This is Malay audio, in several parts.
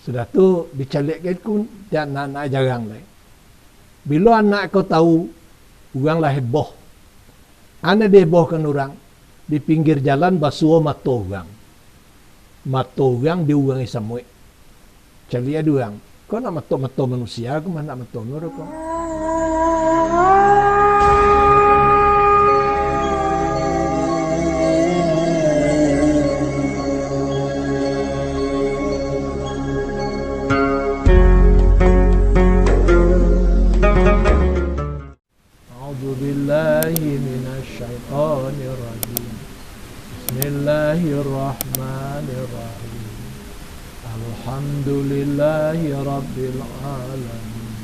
Sudah tu dicalikan pun dan anak jarang lah. Bila anak kau tahu orang lah heboh. Ana dia hebohkan orang di pinggir jalan basuh mata orang. Mata orang di orang samui. Cali ada orang. Kau nak mata manusia, aku mana nak mata nur kau. A'udzubillahiminasyaitonirrajim. Bismillahirrahmanirrahim. Alhamdulillahi rabbil alamin.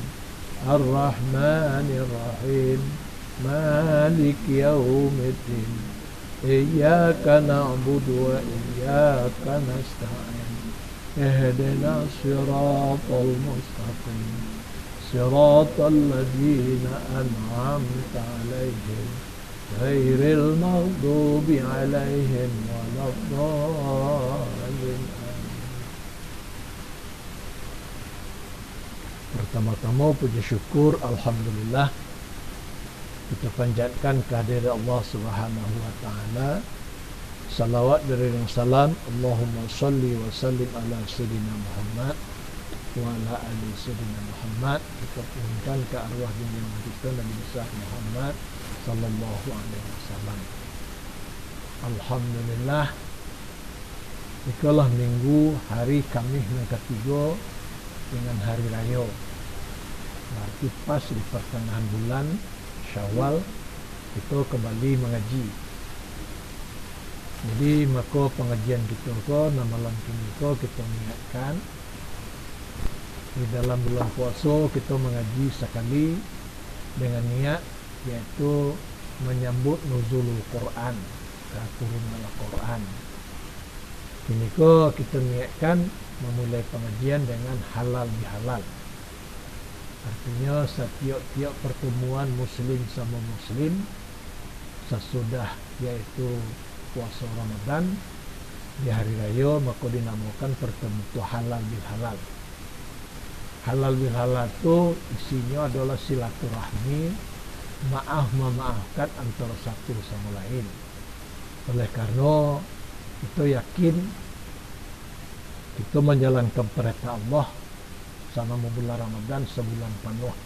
Ar-Rahmanir-Rahim. Malik yaumiddin. Iyyaka na'budu wa iyyaka nasta'in. Ihdinas siratal mustaqim. Siratal ladzina an'amta 'alaihim ghairil maghdubi 'alaihim waladdallin. Pertama-tama puji syukur alhamdulillah kita panjatkan kehadirat Allah Subhanahu wa taala. Salawat dan salam Allahumma salli wa sallim ala sayyidina Muhammad wa ala ali sayyidina Muhammad. Kita pujikan ke arwah junjungan kita Nabi besar Muhammad sallallahu alaihi wasallam. Alhamdulillah, ikalah minggu hari Khamis yang ketiga dengan hari raya. Berarti pas di pertengahan bulan Syawal kita kembali mengaji. Jadi maka pengajian kita na malam ini kita niatkan di dalam bulan puasa kita mengaji sekali dengan niat yaitu menyambut nuzulul Quran, turunnya Al-Quran. Ini kita niatkan memulai pengajian dengan halal bihalal. Artinya setiap pertemuan muslim sama muslim sesudah yaitu puasa Ramadan di hari raya maka dinamakan pertemuan halal bihalal. Halal bihalal itu isinya adalah silaturahmi, memaafkan antara satu sama lain. Oleh karena kita yakin kita menjalankan perintah Allah selama bulan Ramadan sebulan penuh.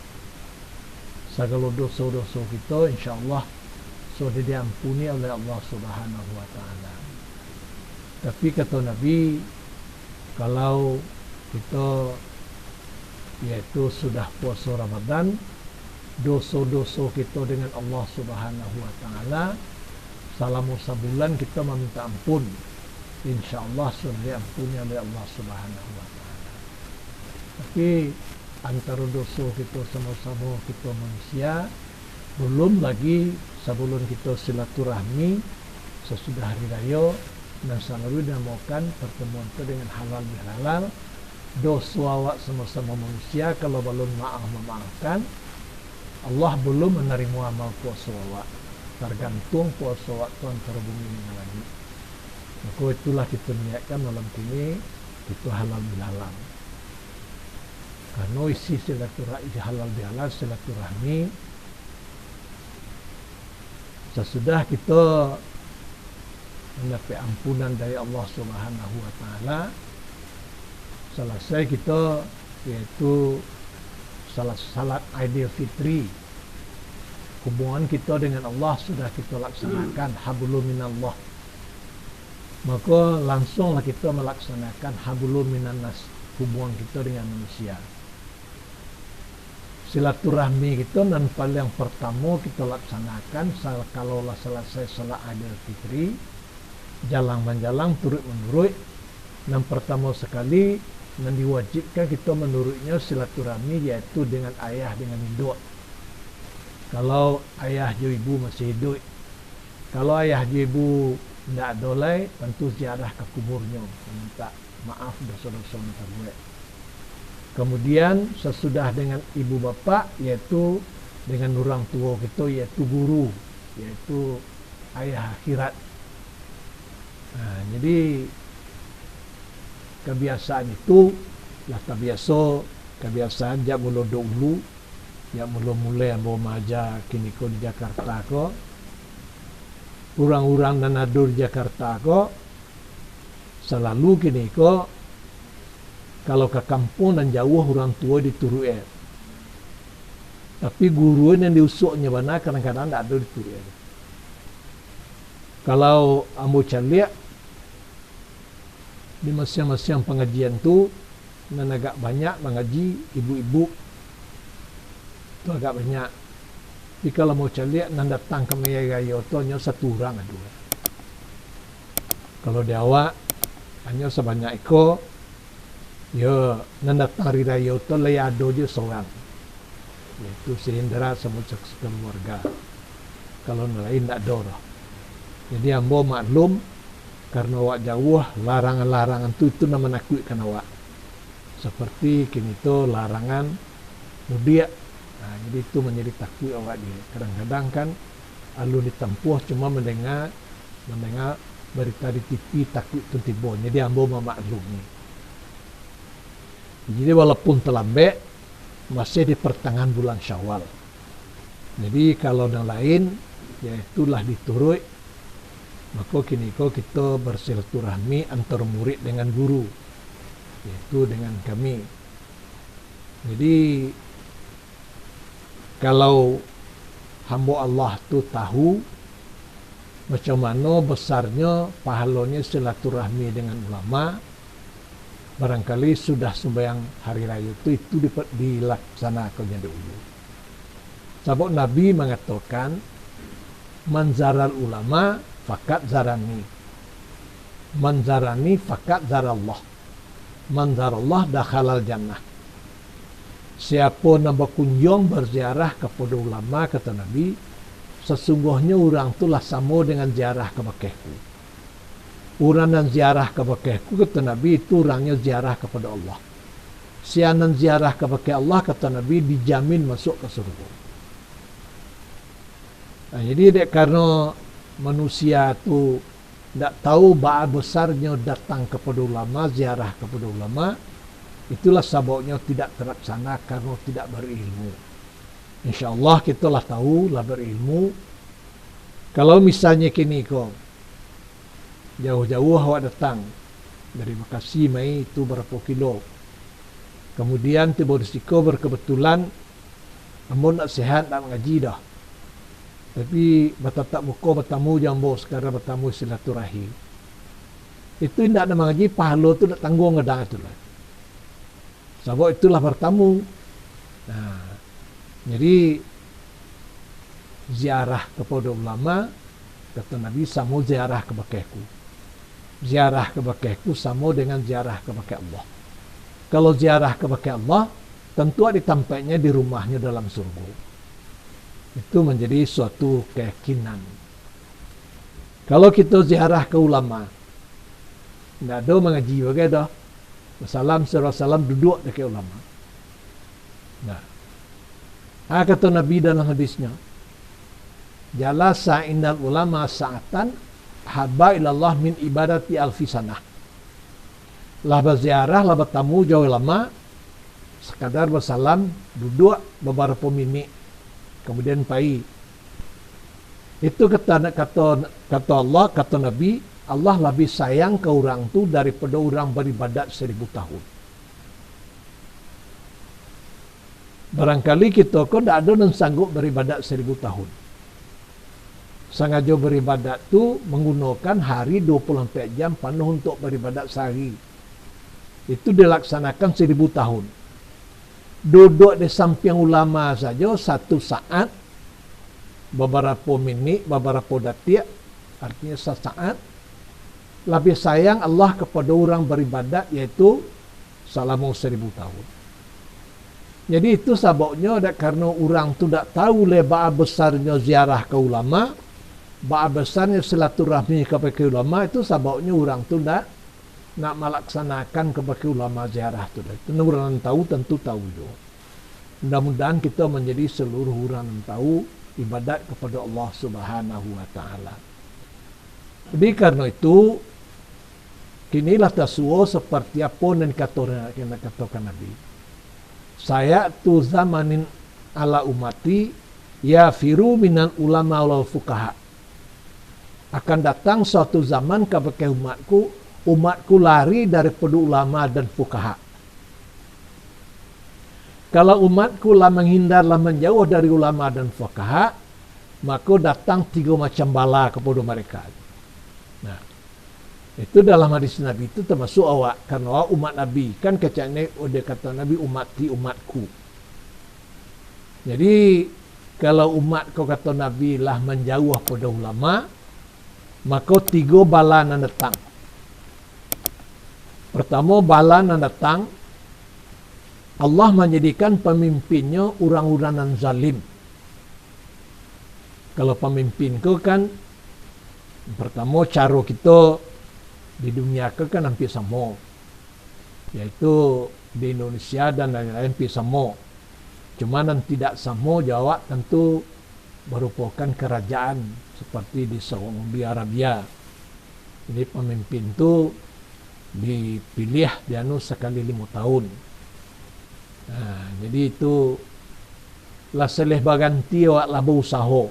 Segala dosa-dosa kita insya-Allah sudah diampuni oleh Allah Subhanahu wa taala. Tapi kata Nabi, kalau kita yaitu sudah puasa Ramadan, dosa-dosa kita dengan Allah Subhanahu wa taala selama sebulan kita meminta ampun. InsyaAllah sudah diampuni oleh Allah Subhanahu wa ta'ala. Tapi antara dosa kita sama-sama kita manusia, belum lagi sebelum kita silaturahmi sesudah hari raya dan selalu dinamakan pertemuan itu dengan halal bihalal. Dosa awak sama-sama manusia kalau belum memaafkan, Allah belum menerima amal puasa awak. Tergantung puasa awak itu antara bumi dengan langit. Maka itulah kita niatkan malam ini itu halal bihalal. Karena isi silaturahmi halal bihalal silaturahmi sesudah kita mendapat ampunan dari Allah Subhanahu wa taala, selesai kita yaitu salat Idul Fitri. Hubungan kita dengan Allah sudah kita laksanakan hablum minallah. Maka langsunglah kita melaksanakan hablum minannas, hubungan kita dengan manusia. Silaturahmi kita dan paling yang pertama kita laksanakan kalaulah selesai salat Idul Fitri, jalang menjalang turut menurut. Yang pertama sekali yang diwajibkan kita menurutnya silaturahmi yaitu dengan ayah dengan induk. Kalau ayah dan ibu masih hidup, kalau ayah dan ibu tidak dolai, tentu ziarah ke kuburnya, minta maaf dosa-dosa yang terbuat. Kemudian sesudah dengan ibu bapa, yaitu dengan orang tua kita, yaitu guru, yaitu ayah akhirat. Jadi kebiasaan itu lah kebiasaan jak mula dulu jak mula ambo maja kini ko di Jakarta ko orang-orang dan adur Jakarta ko selalu kini ko kalau ke kampung dan jauh orang tua diturui tapi guru yang diusuknya mana kadang-kadang tak ada diturui kalau ambo caliak di masing-masing pengajian tu dan agak banyak mengaji ibu-ibu tu agak banyak. Tapi kalau mau caliak nan datang ke Maya Gaya tu hanya satu orang ada. Kalau di awak hanya sebanyak iko, ya nan datang hari raya tu laya ada je seorang. Itu sehindra semua keluarga. Kalau lain tak ada dah. Jadi ambo maklum karena awak jauh larangan-larangan itu nama menakutkan awak. Seperti kini tu larangan mudik. Nah, jadi itu menjadi takut awak dia. Kadang-kadang kan alun ditempuh cuma mendengar berita di TV takut tu tiba. Jadi ambo memaklum ni. Jadi walaupun terlambat masih di pertengahan bulan Syawal. Jadi kalau yang lain ya itulah diturut. Maka kini kita bersilaturahmi antara murid dengan guru, yaitu dengan kami. Jadi kalau hamba Allah tu tahu macam mana besarnya pahalanya silaturahmi dengan ulama, barangkali sudah sembahyang hari raya itu dilaksanakannya dulu. Sebab Nabi mengatakan manzaral ulama fakat zarani, manzarani fakat zarallah, manzarallah dakhalal jannah. Siapa yang berkunjung berziarah kepada ulama, kata Nabi, sesungguhnya orang itulah sama dengan ziarah ke bakehku. Orang yang ziarah ke bakehku, kata Nabi, itu orangnya ziarah kepada Allah. Siapa yang ziarah ke bakeh Allah, kata Nabi, dijamin masuk ke surga. Nah, jadi karena manusia tu tak tahu bahawa besarnya datang kepada ulama, ziarah kepada ulama, itulah sebabnya tidak terlaksana karena tidak berilmu. InsyaAllah kita lah tahu lah berilmu. Kalau misalnya kini ko jauh-jauh awak datang dari Bekasi mai itu berapa kilo, kemudian tiba risiko berkebetulan amun nak sihat nak mengaji dah, tapi bertatap muka bertamu jambo sekarang bertamu silaturahim. Itu tidak ada mengaji pahala tu nak tanggung ngedang itu lah. Sebab itulah bertamu. Nah, jadi ziarah kepada ulama, kata Nabi, sama ziarah ke bakehku. Ziarah ke bakehku sama dengan ziarah ke bakeh Allah. Kalau ziarah ke bakeh Allah, tentu ditampaknya di rumahnya dalam surga. Itu menjadi suatu keyakinan. Kalau kita ziarah ke ulama, tidak ada mengaji bagai dah. Salam salam duduk dekat ulama. Nah, kata Nabi dalam hadisnya, jalasa indal ulama sa'atan habba ilallah min ibadati alfi sanah. Lah berziarah, lah bertamu jauh ulama, sekadar bersalam, duduk beberapa minit, kemudian pai. Itu kata Allah, kata Nabi, Allah lebih sayang ke orang tu daripada orang beribadat 1000 tahun. Barangkali kita kok tak ada yang sanggup beribadat 1000 tahun. Sengaja beribadat tu menggunakan hari 24 jam penuh untuk beribadat sehari. Itu dilaksanakan 1000 tahun. Duduk di samping ulama saja 1 saat, beberapa minit, beberapa detik, artinya sesaat. Lebih sayang Allah kepada orang beribadat, iaitu selama 1000 tahun. Jadi itu sebabnya karena orang tu tak tahu lebar besarnya ziarah ke ulama, betapa besarnya silaturahmi kepada ulama, itu sebabnya orang tu nak melaksanakan kepada ulama ziarah tu. Itu orang tahu tentu tahu juga. Mudah-mudahan kita menjadi seluruh orang yang tahu ibadat kepada Allah Subhanahu wa taala. Jadi karena itu kinilah tasuo seperti apa yang katakan Nabi. Saya tu zamanin ala umati ya firu minan ulama wal fuqaha. Akan datang suatu zaman kepada umatku lari daripada ulama dan fuqaha. Kalau umatku lah menghindarlah menjauh dari ulama dan fuqaha, maka datang 3 macam bala kepada mereka. Nah, itu dalam hadis Nabi itu termasuk awak, karena awak umat Nabi. Kan kecaknya dia kata Nabi umatku. Jadi kalau umat kau kata Nabi lah menjauh pada ulama, maka 3 bala yang datang. Pertama bala yang datang, Allah menjadikan pemimpinnya orang-orang yang zalim. Kalau pemimpin ke kan, pertama cara kita di dunia ke kan hampir sama, yaitu di Indonesia dan lain-lain hampir sama. Cuma yang tidak sama jawab tentu merupakan kerajaan seperti di Saudi Arabia. Jadi pemimpin itu dipilih dianu sekali 5 tahun. Nah, jadi itu lah seleh baganti awak lah berusaha.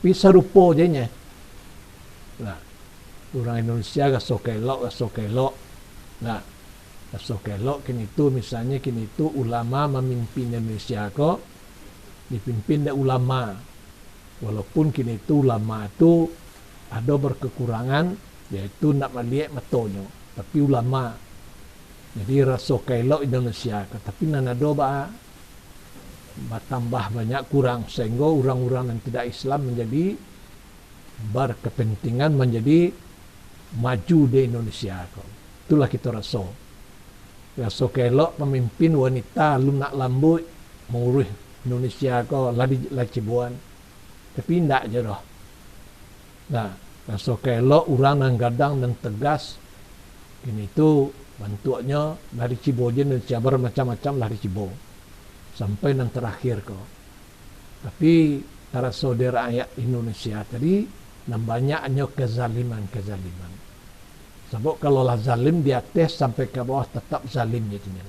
Bisa rupa je nya. Nah, orang Indonesia gaso kelok. Nah, gaso kelok kini tu misalnya kini tu ulama memimpin Indonesia ko dipimpin oleh ulama. Walaupun kini tu ulama tu ada berkekurangan, yaitu nak melihat matonya, tapi ulama. Jadi rasa kelok Indonesia, tapi nan ada bertambah banyak kurang, sehingga orang-orang yang tidak Islam menjadi berkepentingan menjadi maju di Indonesia. Itulah kita rasa kelok pemimpin wanita lunak lambut mengurus Indonesia ko lari cibuan, tapi tidak je dah. Nah, rasa kelok orang yang gadang dan tegas ini tu bentuknya dari Cibo je Indonesia bermacam-macam dari Cibo sampai yang terakhir ko. Tapi para saudara rakyat Indonesia tadi banyaknya kezaliman. Sebab kalau lah zalim di atas sampai ke bawah tetap zalim je ni.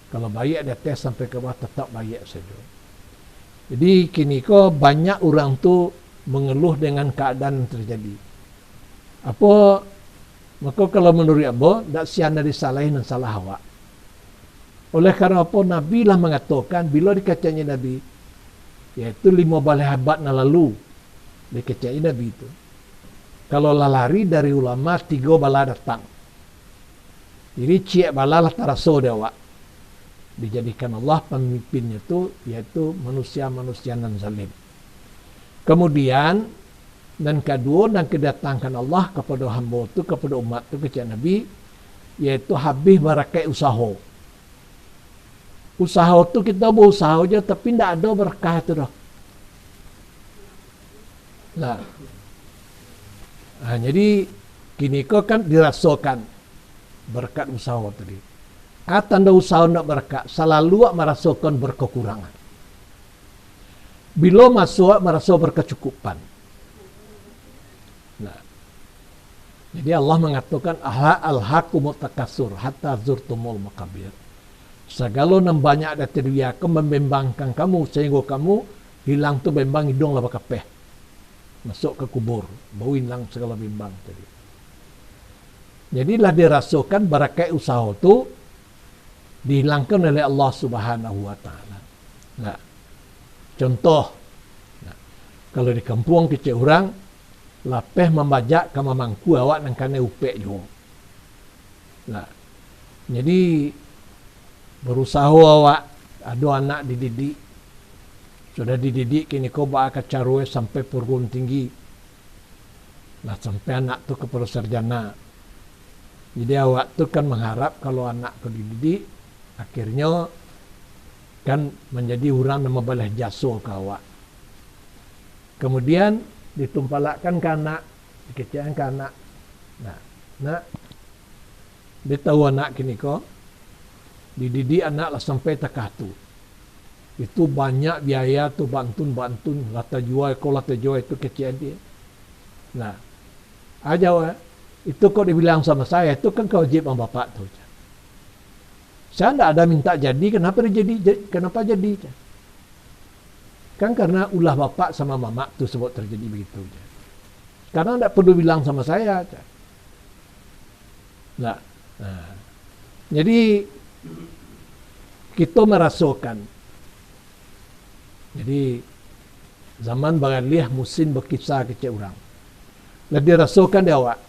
Kalau baik di atas sampai ke bawah tetap baik saja. Jadi kini ko banyak orang tu mengeluh dengan keadaan yang terjadi. Apa? Maka kalau menurut Abo, tak siana disalahin dan salah awak. Oleh karena apa Nabi lah mengatakan bila dikacanya Nabi, yaitu 5 bala hebat na lalu dikacanya Nabi itu. Kalau lah lari dari ulama 3 bala datang. Jadi ciak bala lah taraso dia awak. Dijadikan Allah pemimpinnya itu yaitu manusia-manusia yang zalim. Kemudian dan kedua dan kedatangkan Allah kepada hamba itu, kepada umat itu, kepada Nabi, yaitu habis barakat usaha. Usaha itu kita berusaha aja tapi tidak ada berkah itu dah. Nah, jadi kini kau kan dirasakan berkat usaha tadi. Tanda usaha nak berkat selalu merasakan berkekurangan. Bila masuk merasa berkecukupan. Nah, jadi Allah mengatakan alhaqumut takasur hatta zurtumul maqabir. Segala yang banyak ada teriak membembangkan kamu sehingga kamu hilang tu bembang hidung lah bakapeh. Masuk ke kubur, bau hilang segala bimbang tadi. Jadilah dirasakan barakat usaha itu dihilangkan oleh Allah Subhanahu wa taala. Nah, contoh, kalau di kampung kecil orang lapeh membajak ke mamangku awak nang kane upek jo. Nah, jadi berusaha awak ada anak dididik. Sudah dididik kini kau bawa ke carwe sampai perguruan tinggi. Lah sampai anak tu ke sarjana. Jadi awak tu kan mengharap kalau anak kau dididik akhirnya kan menjadi orang yang membalas jasa ke awak. Kemudian ditumpalakkan ke anak, dikecilkan ke anak. Nah, dia tahu anak kini kok, dididik anak lah sampai takah tu. Itu banyak biaya tu bantun, lata jual itu kecil dia. Nah, aja Itu kok dibilang sama saya, itu kan kewajiban bapak tuh. Saya tidak ada minta jadi, kenapa jadi? Kan karena ulah bapak sama mama tuh sebab terjadi begitu. Karena tidak perlu bilang sama saya. Nah, jadi kita merasakan. Jadi zaman bagalih musim berkisah kecil orang. Lebih rasakan dia awak.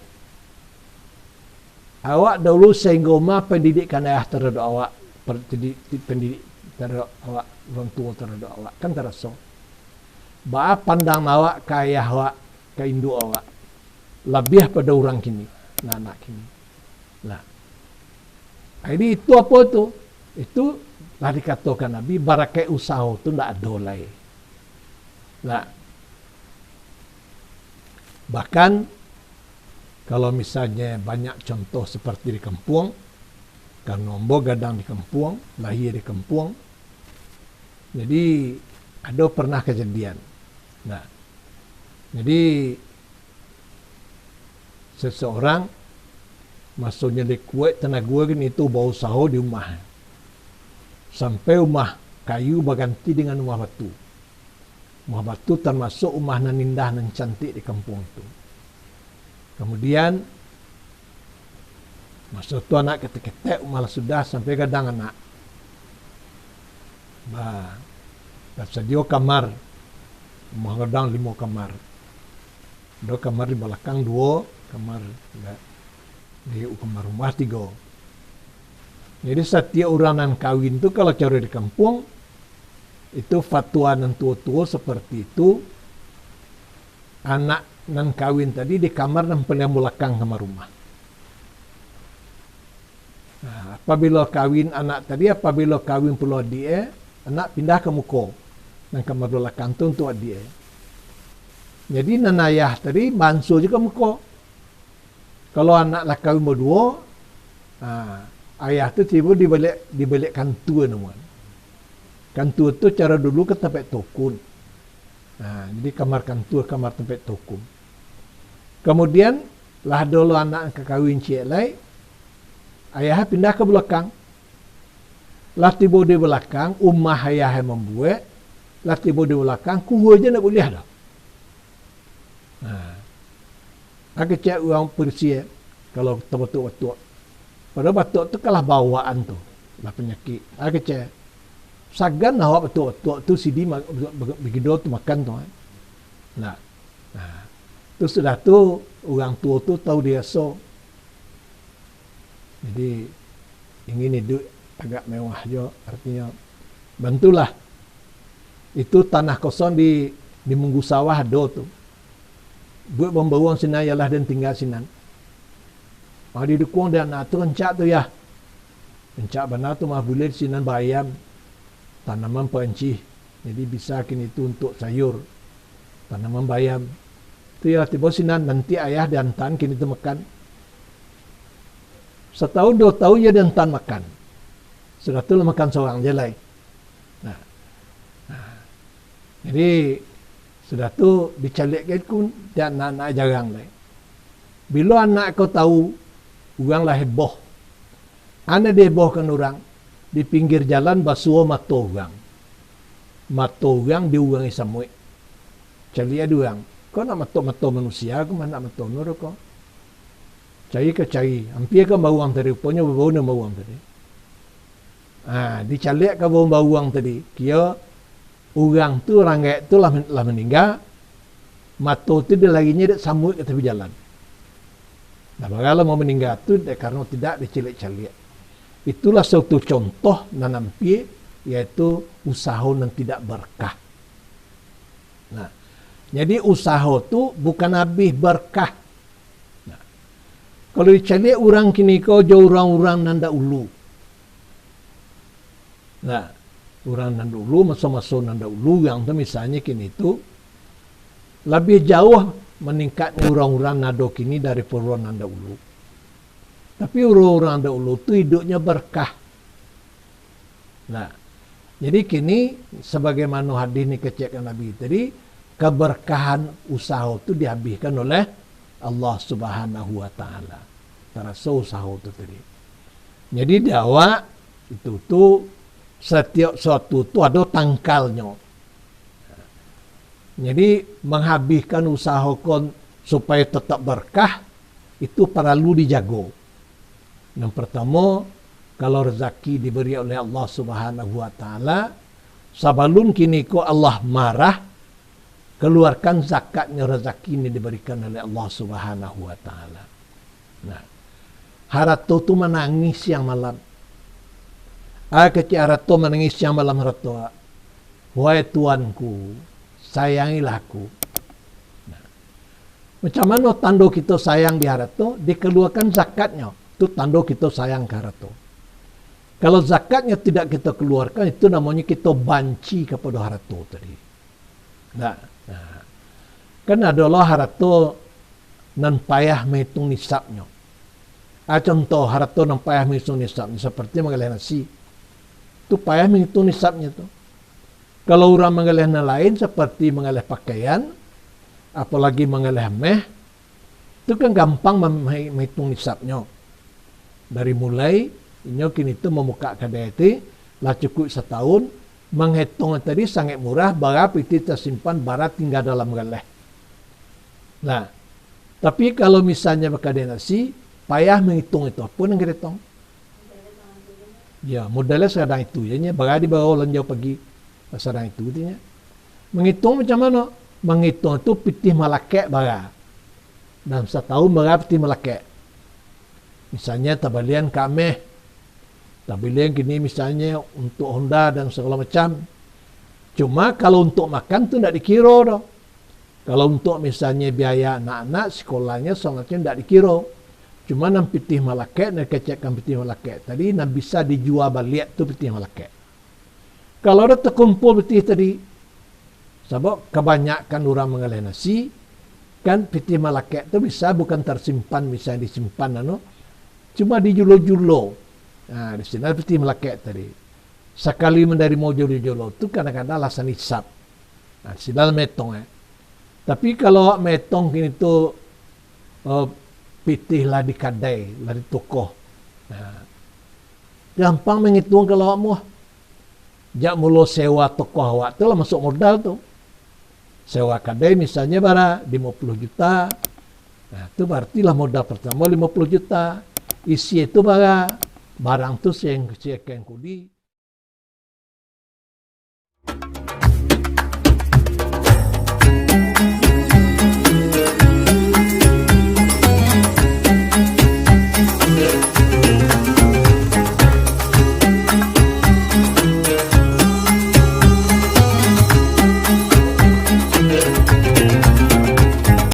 Awak dulu sehingga pendidikan ayah terhadap awak, pendidik terhadap awak, orang tua terhadap awak, kan terasa. Bah pandang awak ke ayah awak, ke induk awak, lebih pada orang kini, anak kini. Nah, ini itu apa tu? Itu lah dikatakan Nabi, barakai usaha tu tidak ada lagi. Nah, bahkan kalau misalnya banyak contoh seperti di kampung, karena Ombo gadang di kampung, lahir di kampung, jadi ada pernah kejadian. Nah, jadi seseorang maksudnya di kuat tanah gua kan itu bau saho di rumah, sampai rumah kayu berganti dengan rumah batu. Rumah batu termasuk rumah nan indah nan cantik di kampung itu. Kemudian masa tu anak ketek-ketek malah sudah sampai gadang anak. Tersedia kamar. Rumah gadang 5 kamar. 2 kamar di belakang, 2 kamar di kamar rumah 3. Jadi setiap orang nan kawin tu kalau cara di kampung itu fatwa nan tua-tua seperti itu, anak nan kawin tadi di kamar nan paling belakang kamar rumah. Nah, apabila kawin anak tadi, apabila kawin pula dia, anak pindah ke muka nan kamar belakang tu untuk dia. Jadi nan ayah tadi bansu juga muka. Kalau anak lah kawin berdua, ayah tu tiba dibalik kantua namun. Kantua tu cara dulu ke tempat tokun. Jadi kamar kantua, kamar tempat tokun. Kemudian lah dulu anak kekawin cik lai, ayah pindah ke belakang. Lah tiba di belakang, umah ayah yang membuat, lah tiba di belakang, kuhu aja nak boleh dah. Aku cek orang Persia, kalau batuk-batuk. Pada batuk tu kalah bawaan tu, lah penyakit. Aku cek, sagan awak batuk-batuk tu sidi begitu tu makan tu. Nah, tu sudah tu orang tua tu tahu dia so. Jadi ingin hidup agak mewah je, artinya bantulah. Itu tanah kosong di Munggu Sawah ada tu. Buat pembawang sinan ialah dan tinggal sinan. Di dukung dan tu kencak tu ya. Kencak benar tu mah boleh sinan bayam tanaman pencih. Jadi bisa kini itu untuk sayur. Tanaman bayam. Tu ya tiba sinan nanti ayah dan tan kini tu makan. Setahun 2 tahun ya dan tan makan. Sudah tu makan seorang je lai. Jadi sudah tu dicalikkan pun dan anak jarang lai. Bila anak kau tahu orang lah heboh. Anak dia hebohkan orang di pinggir jalan basuh mata orang. Mata orang di orang isamui. Cari ada orang. Kau nak mata manusia, kau nak mata nur kau. Cari ke cari. Hampir ke bawang tadi, rupanya bau nama bawang tadi. Dicalik ke bawang tadi. Kira orang tu rangai tu lah meninggal. Mata tu dia laginya dia sambut ke tepi jalan. Nah, bagaimana mau meninggal tu karena tidak dicalik-calik. Itulah suatu contoh nanampi, yaitu usaha yang tidak berkah. Nah, jadi usaha tu bukan habis berkah. Nah, kalau dicalik orang kini kau jauh orang nanda ulu. Nah, orang nanda ulu, masa-masa nanda ulu yang tu misalnya kini tu lebih jauh meningkatnya orang-orang nado kini dari orang nanda ulu. Tapi orang-orang nanda ulu tu hidupnya berkah. Nah, jadi kini sebagaimana hadis ni kecekkan Nabi tadi, keberkahan usaha tu dihabiskan oleh Allah Subhanahu wa taala. Terasa usaha itu tadi. Jadi dakwah itu tuh setiap suatu itu ada tangkalnya. Jadi menghabiskan usaha kon supaya tetap berkah itu perlu dijaga. Yang pertama, kalau rezeki diberi oleh Allah Subhanahu wa taala, sebelum kini ko Allah marah, keluarkan zakatnya rezeki ini diberikan oleh Allah Subhanahu wa taala. Nah, harato tu menangis siang malam. Kecil harato menangis siang malam harato. Wahai Tuanku, sayangilah aku. Nah, macam mana tanda kita sayang di harato? Dikeluarkan zakatnya. Itu tanda kita sayang ke harato. Kalau zakatnya tidak kita keluarkan, itu namanya kita banci kepada harato tadi. Nah, kan adalah harato nan payah menghitung nisabnya. Contoh harato nan payah menghitung nisabnya seperti mengalih nasi. Itu payah menghitung nisabnya tu. Kalau orang mengalih lain seperti mengalih pakaian, apalagi mengalih meh, itu kan gampang menghitung nisabnya. Dari mulai kini itu membuka kedai itu lah cukup setahun, menghitung tadi sangat murah, berapa itu tersimpan, barat tinggal dalam galeh. Nah, tapi kalau misalnya kedai nasi, payah menghitung itu pun yang hitung. Ya, modalnya sedang itu, ya, berada di bawah lanjau pagi, sedang itu, dia. Menghitung macam mana? Menghitung itu pitih malakek bara. Dalam setahun berapa pitih malakek? Misalnya tabalian kami, tabalian gini misalnya untuk Honda dan segala macam. Cuma kalau untuk makan tu tidak dikira dah. Kalau untuk misalnya biaya anak-anak sekolahnya sangatnya tidak dikira. Cuma nam pitih malakek, nak kecekkan pitih malakek tadi nam bisa dijual balik tu pitih malakek. Kalau ada terkumpul pitih tadi, sebab kebanyakan orang mengalih nasi, kan pitih malakek tu bisa bukan tersimpan, bisa disimpan cuma di julo-julo. Nah, di sini seperti melakek tadi. Sekali menerima julo-julo itu kadang-kadang alasan hisap. Nah, di sini metong. Tapi kalau metong kini itu pitih lah di kadai, lah di toko. Nah, gampang menghitung kalau kamu. Jak mulu sewa toko awak tu lah masuk modal tu. Sewa kadai misalnya bara 50 juta. Nah, itu berarti lah modal pertama 50 juta. Isi itu barang tu yang kudi